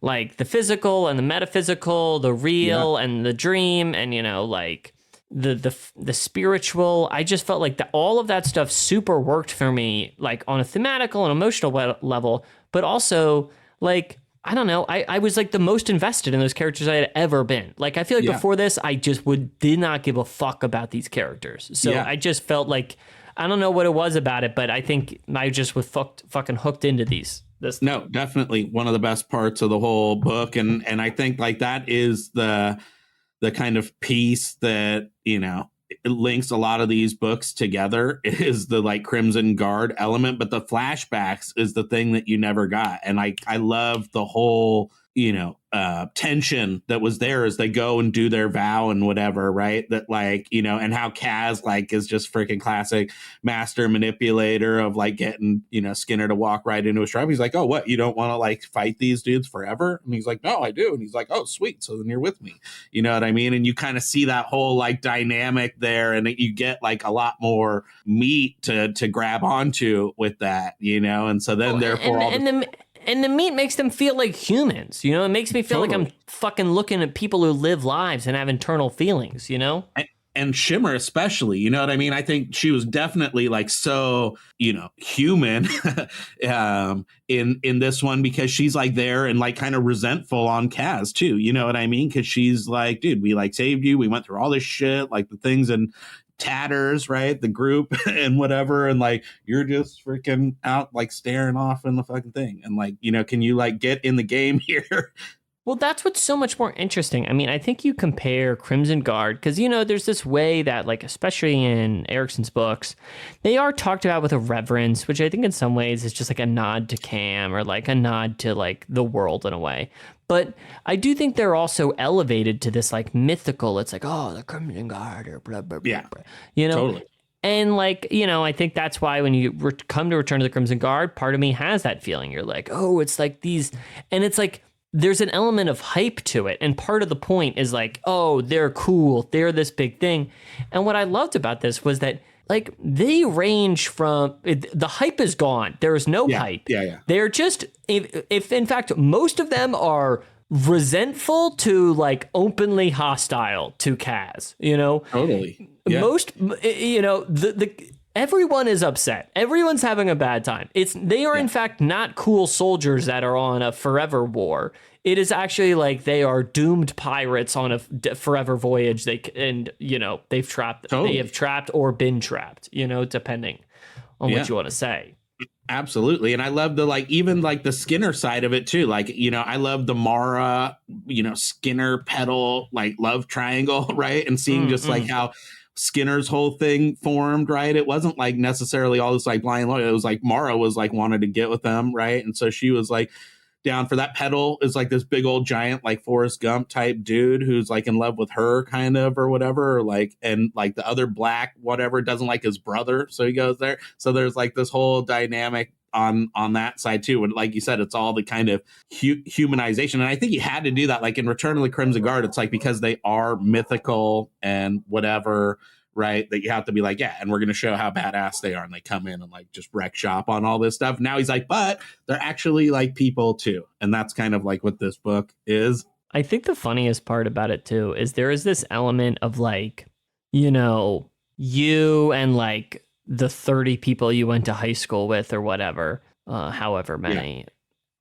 like the physical and the metaphysical, the real and the dream, and like the spiritual. I just felt like all of that stuff super worked for me, like on a thematical and emotional level, but also like, I don't know, I was like the most invested in those characters I had ever been. Like, I feel like before this, I just did not give a fuck about these characters. So I just felt like, I don't know what it was about it, but I think I just was fucking hooked into this. No, definitely one of the best parts of the whole book. And I think like that is the kind of piece that, it links a lot of these books together, is the like Crimson Guard element, but the flashbacks is the thing that you never got. And I love the whole, tension that was there as they go and do their vow and whatever, right? That like, and how Kaz like is just freaking classic master manipulator of like getting, Skinner to walk right into his tribe. He's like, oh, what? You don't want to like fight these dudes forever? And he's like, no, I do. And he's like, oh, sweet. So then you're with me. You know what I mean? And you kind of see that whole like dynamic there, and you get like a lot more meat to grab onto with that, and so then and the meat makes them feel like humans, it makes me feel like I'm fucking looking at people who live lives and have internal feelings, And Shimmer especially, you know what I mean? I think she was definitely like so, human in this one, because she's like there and like kind of resentful on Kaz too, you know what I mean? Because she's like, dude, we like saved you. We went through all this shit, like the things and tatters, right, the group and whatever, and like you're just freaking out like staring off in the fucking thing, and like, can you like get in the game here? Well, that's what's so much more interesting. I mean, I think you compare Crimson Guard, because, there's this way that, like, especially in Erickson's books, they are talked about with a reverence, which I think in some ways is just like a nod to Cam, or like a nod to like the world in a way. But I do think they're also elevated to this like mythical, it's like, oh, the Crimson Guard, or blah, blah, blah, blah. Totally. And like, I think that's why when you come to Return to the Crimson Guard, part of me has that feeling. You're like, oh, it's like these, and it's like, there's an element of hype to it. And part of the point is like, oh, they're cool. They're this big thing. And what I loved about this was that like they range from, the hype is gone. There is no hype. Yeah. They're just, if in fact, most of them are resentful to like openly hostile to Kaz, Totally. Yeah. Most, everyone is upset. Everyone's having a bad time. They are in fact not cool soldiers that are on a forever war. It is actually like they are doomed pirates on a forever voyage. They've trapped. Totally. They have trapped or been trapped. Depending on what you want to say. Absolutely. And I love the like even like the Skinner side of it too. Like, I love the Mara, Skinner Petal like love triangle, right? And seeing just like how Skinner's whole thing formed, right? It wasn't like necessarily all this like blind loyalty. It was like Mara was like wanted to get with them, right? And so she was like down for that. Petal is like this big old giant like Forrest Gump type dude who's like in love with her kind of or whatever, or like, and like the other black whatever doesn't like his brother, so he goes there. So there's like this whole dynamic on that side too, and like you said, it's all the kind of humanization, and I think you had to do that like in Return of the Crimson Guard. It's like because they are mythical and whatever, right, that you have to be like, yeah, and we're gonna show how badass they are, and they come in and like just wreck shop on all this stuff. Now he's like, but they're actually like people too, and that's kind of like what this book is. I think the funniest part about it too is there is this element of like, you and like the 30 people you went to high school with or whatever, however many,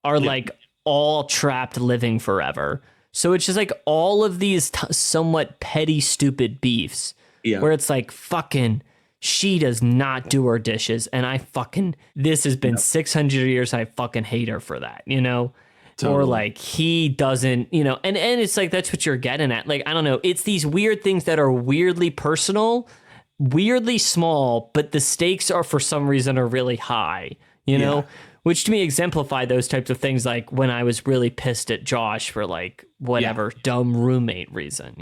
are like all trapped living forever. So it's just like all of these somewhat petty, stupid beefs where it's like, fucking, she does not do her dishes. And this has been 600 years. I fucking hate her for that, Totally. Or like he doesn't, and it's like, that's what you're getting at. Like, I don't know. It's these weird things that are weirdly personal, weirdly small, but the stakes are for some reason are really high, which to me exemplify those types of things. Like when I was really pissed at Josh for like whatever dumb roommate reason,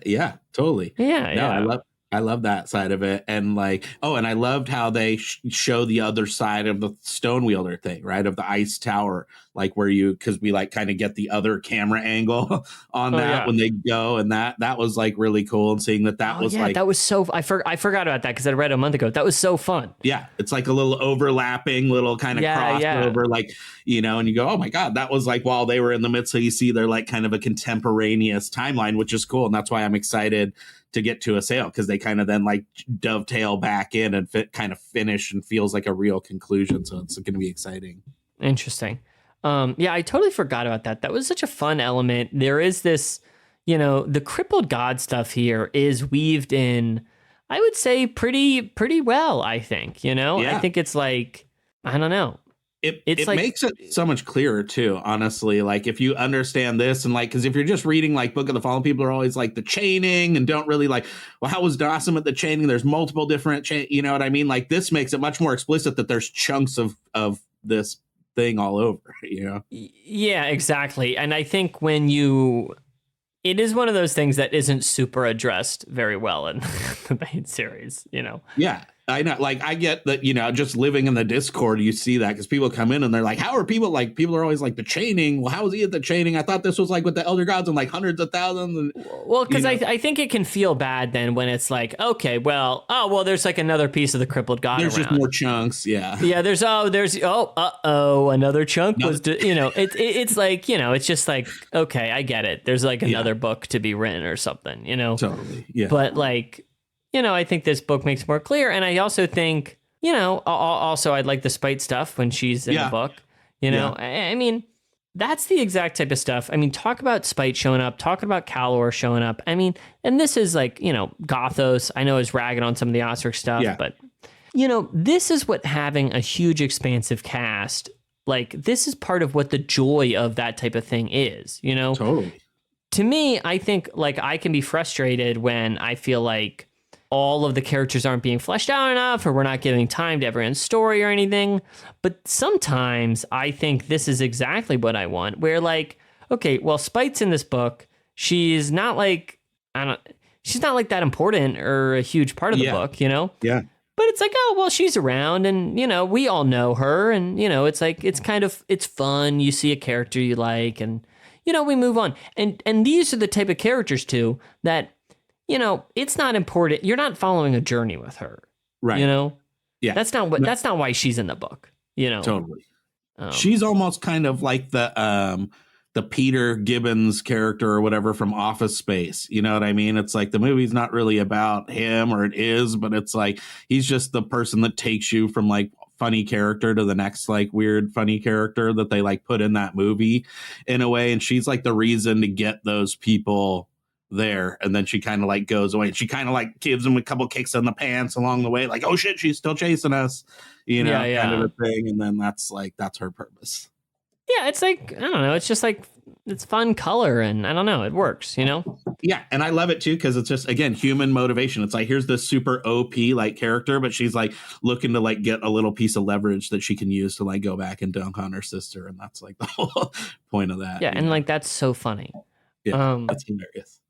Yeah, totally. Yeah. No, I love that side of it. And like, oh, and I loved how they show the other side of the stone wielder thing, right? Of the ice tower, like where because we like kind of get the other camera angle on that when they go. And that was like really cool. And seeing that was like, that was so, I forgot about that because I read a month ago. That was so fun. Yeah. It's like a little overlapping, little kind of crossover, like, you know, and you go, oh my God, that was like while they were in the midst. So you see they're like kind of a contemporaneous timeline, which is cool. And that's why I'm excited to get to a sale, because they kind of then like dovetail back in and kind of finish and feels like a real conclusion. So it's going to be exciting. Interesting. Yeah, I totally forgot about that. That was such a fun element. There is this, you know, the crippled god stuff here is weaved in, I would say pretty well, I think, you know, I think it's like, I don't know. It like, makes it so much clearer too, honestly. Like if you understand this and like, because if you're just reading like Book of the Fallen, people are always like the chaining and don't really like, well, how was Dawson at the chaining? There's multiple different you know what I mean? Like this makes it much more explicit that there's chunks of this thing all over, you know? Yeah, exactly. And I think it is one of those things that isn't super addressed very well in the main series, you know? Yeah. I know, like, I get that, you know, just living in the Discord, you see that because people come in and they're like, how are people like, people are always like the chaining. Well, how is he at the chaining? I thought this was like with the Elder Gods and like hundreds of thousands. And, well, because I think it can feel bad then when it's like, okay, well, there's like another piece of the crippled god there's around. Just more chunks. Yeah. Yeah. Another chunk was, you know, it's like, you know, it's just like, okay, I get it. There's like another book to be written or something, you know? Totally. Yeah. But like, you know, I think this book makes more clear. And I also think, you know, also I'd like the Spite stuff when she's in the book, you know, I mean, that's the exact type of stuff. I mean, talk about Spite showing up, talking about Calor showing up. I mean, and this is like, you know, Gothos, I know is ragging on some of the Osric stuff, but you know, this is what having a huge expansive cast, like this is part of what the joy of that type of thing is, you know? Totally. To me, I think like I can be frustrated when I feel like all of the characters aren't being fleshed out enough, or we're not giving time to everyone's story or anything. But sometimes I think this is exactly what I want, where like, okay, well, Spite's in this book. She's not like, she's not like that important or a huge part of the book, you know? Yeah. But it's like, oh, well, she's around and, you know, we all know her. And, you know, it's like, it's kind of, it's fun. You see a character you like and, you know, we move on. And these are the type of characters too that, you know, it's not important. You're not following a journey with her, right? You know, that's not why she's in the book. You know, totally. She's almost kind of like the Peter Gibbons character or whatever from Office Space. You know what I mean? It's like the movie's not really about him, or it is, but it's like he's just the person that takes you from like funny character to the next like weird funny character that they like put in that movie in a way. And she's like the reason to get those people there, and then she kind of like goes away and she kind of like gives him a couple kicks in the pants along the way, like, oh shit, she's still chasing us, you know, kind of a thing. And then that's her purpose. Yeah, it's like, I don't know, it's just like, it's fun color and I don't know, it works, you know? Yeah, and I love it too because it's just, again, human motivation. It's like, here's this super OP like character, but she's like looking to like get a little piece of leverage that she can use to like go back and dunk on her sister, and that's like the whole point of that. Yeah, and like that's so funny. Yeah, that's hilarious.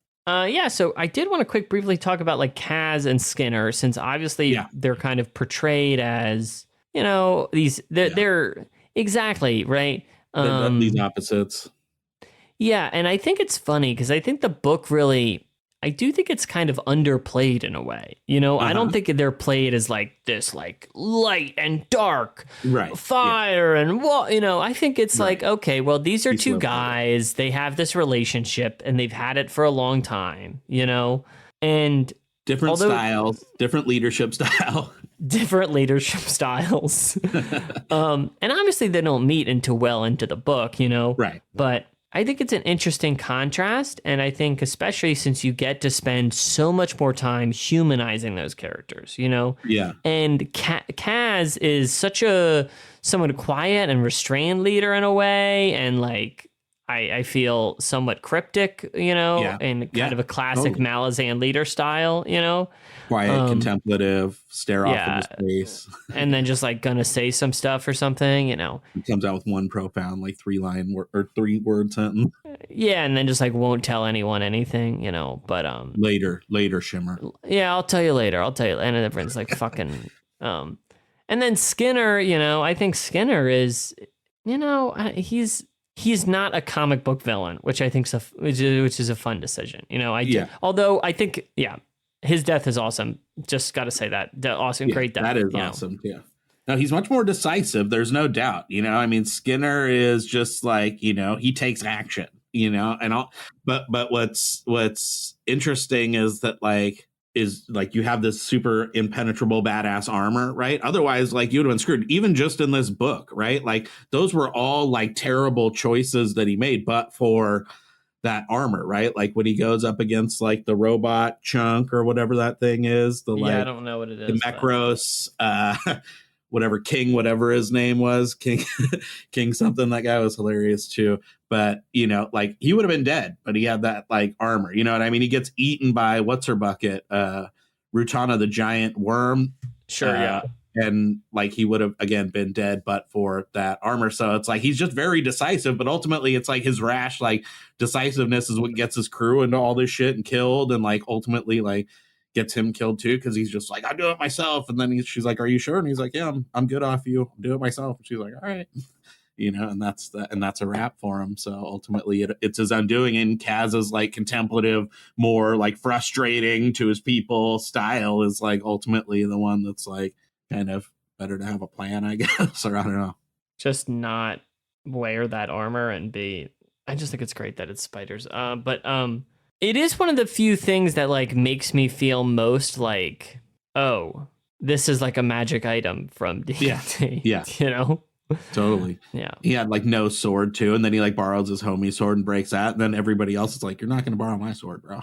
So I did want to briefly talk about like Kaz and Skinner, since obviously they're kind of portrayed as, you know, they're exactly right. These opposites. Yeah, and I think it's funny because I think the book I do think it's kind of underplayed in a way. You know, I don't think they're played as like this, like light and dark, fire and what, you know, I think it's like, okay, well, these are two guys. They have this relationship and they've had it for a long time, you know, and different styles, different leadership styles. And obviously they don't meet until well into the book, you know, but I think it's an interesting contrast, and I think especially since you get to spend so much more time humanizing those characters, you know? Yeah. And Kaz is such a somewhat quiet and restrained leader in a way, and like, I feel somewhat cryptic, you know, Yeah. and Yeah. kind of a classic Totally. Malazan leader style, you know. Quiet, contemplative, stare off Yeah, into space. and then just like gonna say some stuff or something, you know. He comes out with one profound, like 3-word sentence. Yeah, and then just like won't tell anyone anything, you know. But Later, Shimmer. yeah, I'll tell you later. I'll tell you. And then everyone's like fucking and then Skinner, you know, I think Skinner is, you know, he's not a comic book villain, which I think's which is a fun decision. You know, although I think his death is awesome. Just got to say that. Awesome, great death. That is awesome. Yeah. No, he's much more decisive. There's no doubt. You know, I mean, Skinner is just like, you know, he takes action, you know, and but what's interesting is that like you have this super impenetrable badass armor, right? Otherwise, like you would have been screwed, even just in this book, right? Like those were all like terrible choices that he made, but for that armor, right? Like when he goes up against like the robot chunk or whatever that thing is, I don't know what it is. The Macros, whatever his name was, King something. That guy was hilarious too. But you know, like he would have been dead, but he had that like armor. You know what I mean? He gets eaten by what's her bucket, Rutana the giant worm. Sure, yeah. And like he would have again been dead but for that armor. So it's like he's just very decisive, but ultimately it's like his rash like decisiveness is what gets his crew into all this shit and killed, and like ultimately like gets him killed too, because he's just like, I'll do it myself. And then she's like, are you sure? And he's like, yeah, I'm good off you. I'll do it myself. And she's like, all right. You know, and that's a wrap for him. So ultimately it's his undoing, and Kaz's like contemplative, more like frustrating to his people style is like ultimately the one that's like kind of better to have a plan, I guess, or I don't know. Just not wear that armor and I just think it's great that it's spiders. But it is one of the few things that like makes me feel most like, oh, this is like a magic item from D&D. Yeah. You know? Totally. Yeah. He had like no sword too, and then he like borrows his homie sword and breaks that, and then everybody else is like, you're not gonna borrow my sword, bro.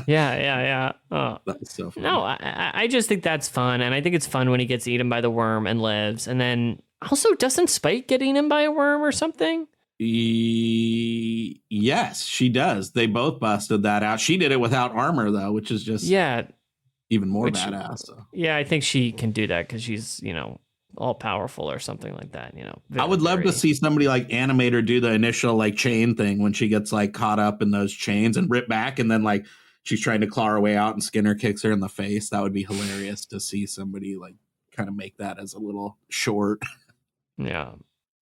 Yeah. Oh. That's so fun. No, I just think that's fun, and I think it's fun when he gets eaten by the worm and lives, and then also doesn't Spike get eaten by a worm or something? Yes, she does. They both busted that out. She did it without armor though, which is just even more badass. So. Yeah, I think she can do that because she's, you know, all powerful or something like that, you know. I would love to see somebody like animate her do the initial like chain thing when she gets like caught up in those chains and ripped back, and then like she's trying to claw her way out and Skinner kicks her in the face. That would be hilarious to see somebody like kind of make that as a little short. Yeah.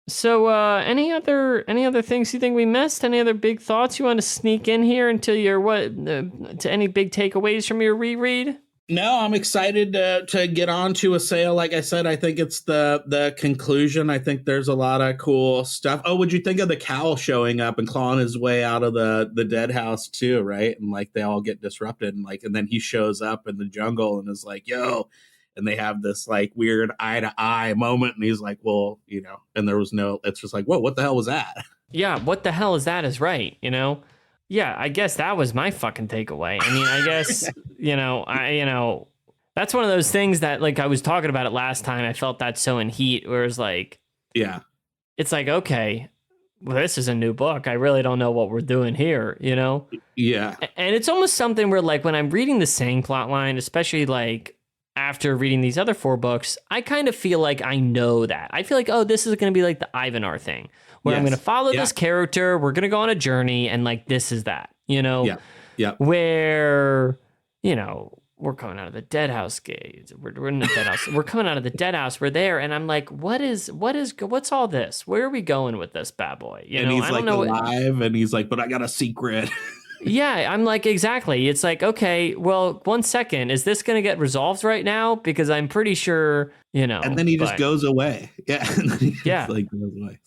So any other things you think we missed? Any other big thoughts you want to sneak in here until you're to any big takeaways from your reread? No, I'm excited to get on to a sale. Like I said, I think it's the conclusion. I think there's a lot of cool stuff. Oh, what'd you think of the cowl showing up and clawing his way out of the dead house too, right? And like they all get disrupted, and then he shows up in the jungle and is like, yo, and they have this like weird eye to eye moment, and he's like, well, you know, and there was no, it's just like, whoa, what the hell was that? Yeah, what the hell is that is right, you know? Yeah, I guess that was my fucking takeaway. I mean, I guess, that's one of those things that, like, I was talking about it last time. I felt that so in Heat, where it's like, yeah, it's like, okay, well, this is a new book. I really don't know what we're doing here, you know? Yeah. And it's almost something where, like, when I'm reading the same plot line, especially, like, after reading these other 4 books, I kind of feel like I know that. I feel like, oh, this is going to be like the Ivanar thing, where I'm going to follow this character, we're going to go on a journey, and like this is that, you know? Yeah. Where, you know, we're coming out of the dead house gate. We're in the dead house. We're coming out of the dead house. We're there, and I'm like, what's all this? Where are we going with this bad boy? You and know, he's like alive, and he's like, but I got a secret. Yeah, I'm like, exactly. It's like, okay, well, 1 second, is this going to get resolved right now? Because I'm pretty sure, you know. And then he just goes away. Yeah. Yeah. Like goes away.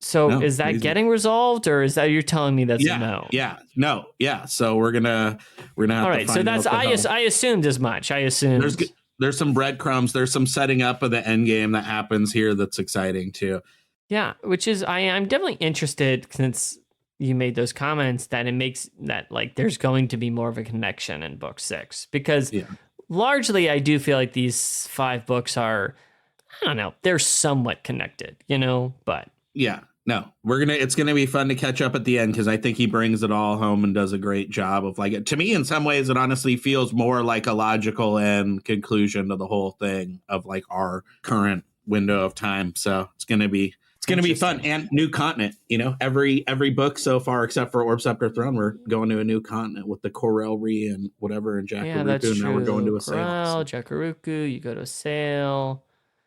So is that crazy. Getting resolved, or is that you're telling me that's a no? Yeah. No. Yeah. So we're gonna have all right. To so that's I assumed as much. I assumed there's some breadcrumbs. There's some setting up of the end game that happens here that's exciting too. Yeah, which is I'm definitely interested since you made those comments that it makes that like there's going to be more of a connection in book 6, because largely I do feel like these 5 books are, I don't know, they're somewhat connected, you know, but yeah, No, it's gonna be fun to catch up at the end, because I think he brings it all home and does a great job of, like, to me in some ways it honestly feels more like a logical end conclusion to the whole thing of like our current window of time. So it's gonna be fun, and new continent. Every book so far except for Orb Scepter Throne, we're going to a new continent with the Corelry and whatever and Jacuruku. Yeah, that's true. Now we're going to a Corel, sail. Jacuruku, you go to a sail.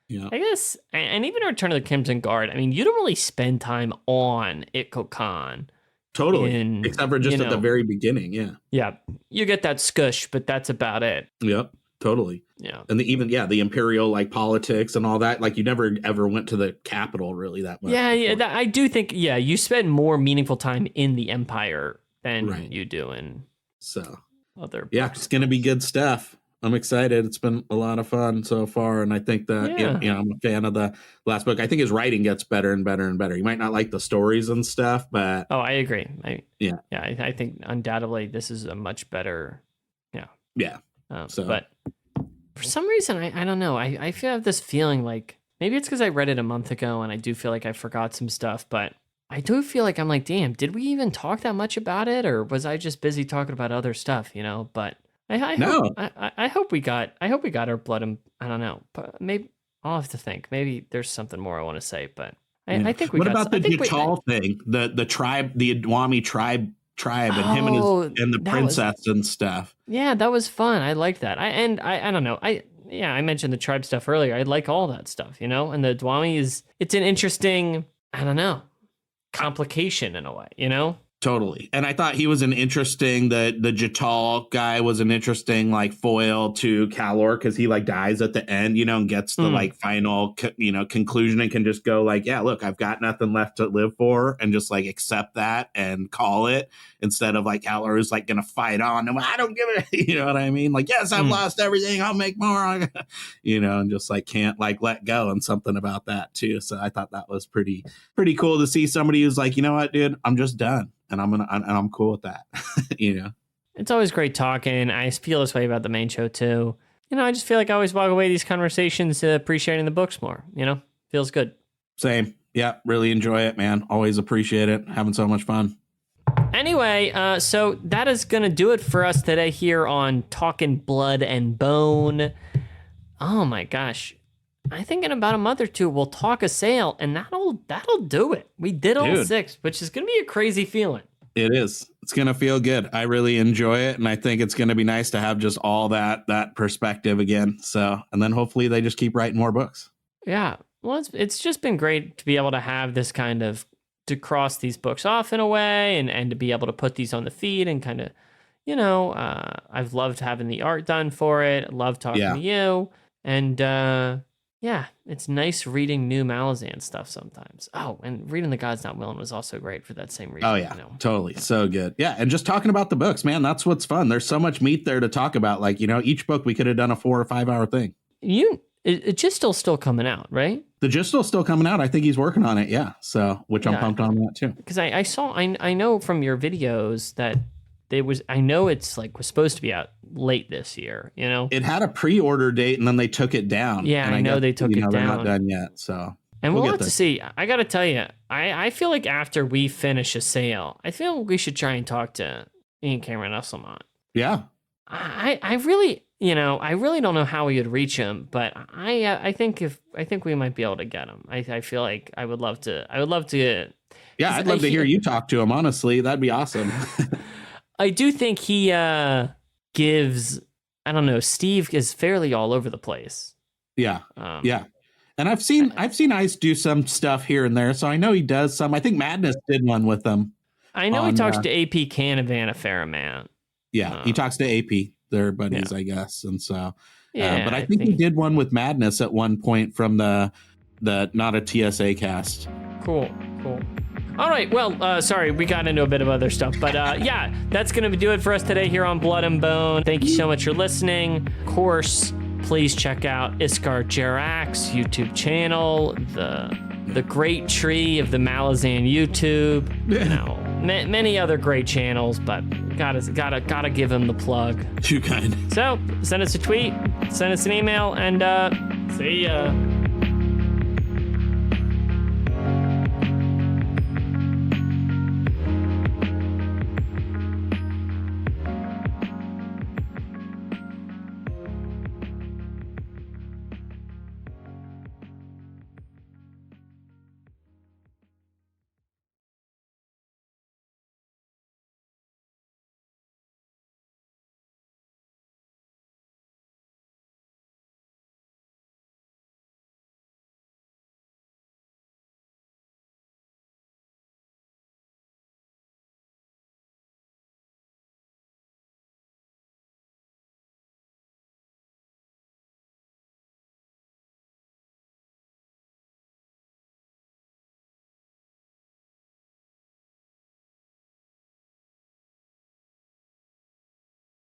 Yeah. I guess, and even Return of the Crimson Guard, I mean, you don't really spend time on Itko-Kan. Totally. Except for just at the very beginning, yeah. Yeah, you get that skush, but that's about it. Yep, totally. Yeah. And the imperial, like, politics and all that, like, you never ever went to the capital really that much. Yeah, I do think, you spend more meaningful time in the Empire than you do in other books. Yeah, it's going to be good stuff. I'm excited. It's been a lot of fun so far, and I think that I'm a fan of the last book. I think his writing gets better and better and better. You might not like the stories and stuff, but I agree. I think undoubtedly this is a much better. But for some reason, I don't know. I feel this feeling like maybe it's because I read it a month ago, and I do feel like I forgot some stuff, but I do feel like I'm like, damn, did we even talk that much about it, or was I just busy talking about other stuff? But. I hope we got our blood and I don't know, but maybe I'll have to think. Maybe there's something more I want to say, but I think we. What about the Jatal thing? The tribe, the Adwami tribe, and him and the princess and stuff. Yeah, that was fun. I liked that. I don't know. I mentioned the tribe stuff earlier. I like all that stuff, and the Adwami it's an interesting, I don't know, complication in a way, Totally. And I thought he was an interesting, the Jatal guy was an interesting, like, foil to Calor, because he, like, dies at the end, and gets the like final, conclusion, and can just go like, yeah, look, I've got nothing left to live for, and just like accept that and call it, instead of like Calor is like going to fight on him. I don't give it. You know what I mean? Like, yes, I've lost everything. I'll make more, and just like can't like let go, and something about that too. So I thought that was pretty cool to see somebody who's like, you know what, dude, I'm just done. And I'm cool with that, It's always great talking. I feel this way about the main show too. I just feel like I always walk away these conversations appreciating the books more. Feels good. Same. Yeah, really enjoy it, man. Always appreciate it. Having so much fun. Anyway, so that is gonna do it for us today here on Talking Blood and Bone. Oh my gosh. I think in about a month or two, we'll talk a sale, and that'll do it. We did all 6, which is going to be a crazy feeling. It is. It's going to feel good. I really enjoy it, and I think it's going to be nice to have just all that perspective again. So, and then hopefully they just keep writing more books. Yeah. Well, it's just been great to be able to have this kind of, to cross these books off in a way, and to be able to put these on the feed and kind of, I've loved having the art done for it. I love talking to you. And, yeah, it's nice reading new Malazan stuff sometimes. Oh, and reading The God's Not Willing was also great for that same reason. Oh, yeah, totally. So good. Yeah, and just talking about the books, man, that's what's fun. There's so much meat there to talk about. Like, each book we could have done a 4 or 5 hour thing. Gistel's still coming out, right? The Gistel's still coming out. I think he's working on it, yeah. So, which I'm pumped on that, too. Because I know from your videos that I know it's like was supposed to be out late this year, It had a pre-order date and then they took it down. Yeah, and I know they took it down. They're not done yet, so. And we'll have to see. I got to tell you, I feel like after we finish a sale, I feel we should try and talk to Ian Cameron Usselmont. Yeah. I really, I really don't know how we would reach him, but I think we might be able to get him. I feel like I would love to. Yeah, I'd love to hear you talk to him. Honestly, that'd be awesome. I do think he gives, I don't know, Steve is fairly all over the place. Yeah. Yeah. And I've seen Ice do some stuff here and there, so I know he does some. I think Madness did one with them. I know he talks to AP Canavan a fair amount. Yeah, he talks to AP, their buddies, I guess. And so, but I think he did one with Madness at one point from the not a TSA cast. Cool. All right, well, sorry, we got into a bit of other stuff, but yeah, that's going to do it for us today here on Blood and Bone. Thank you so much for listening. Of course, please check out ISKAR JARAK's YouTube channel, the great tree of the Malazan YouTube, many other great channels, but gotta give him the plug. Too kind. So, send us a tweet, send us an email, and see ya.